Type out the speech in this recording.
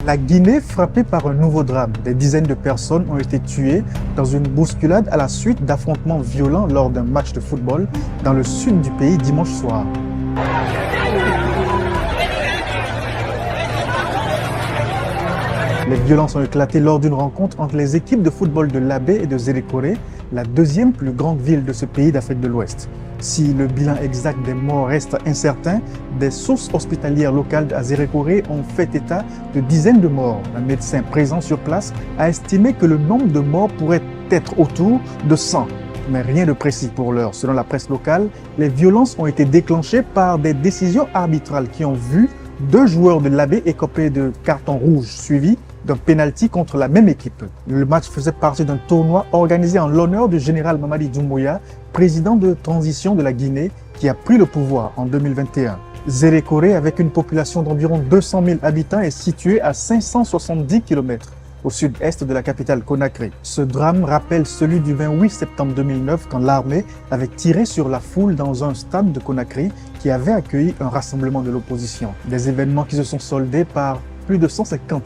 La Guinée frappée par un nouveau drame. Des dizaines de personnes ont été tuées dans une bousculade à la suite d'affrontements violents lors d'un match de football dans le sud du pays dimanche soir. Les violences ont éclaté lors d'une rencontre entre les équipes de football de l'Abbé et de Zérékoré, la deuxième plus grande ville de ce pays d'Afrique de l'Ouest. Si le bilan exact des morts reste incertain, des sources hospitalières locales à Zérékoré ont fait état de dizaines de morts. Un médecin présent sur place a estimé que le nombre de morts pourrait être autour de 100. Mais rien de précis pour l'heure. Selon la presse locale, les violences ont été déclenchées par des décisions arbitrales qui ont vu 2 joueurs de l'Abbé écopés de carton rouge suivis d'un pénalty contre la même équipe. Le match faisait partie d'un tournoi organisé en l'honneur du général Mamadi Doumbouya, président de transition de la Guinée, qui a pris le pouvoir en 2021. Zérékoré, avec une population d'environ 200 000 habitants, est situé à 570 km au sud-est de la capitale Conakry. Ce drame rappelle celui du 28 septembre 2009 quand l'armée avait tiré sur la foule dans un stade de Conakry qui avait accueilli un rassemblement de l'opposition. Des événements qui se sont soldés par plus de 150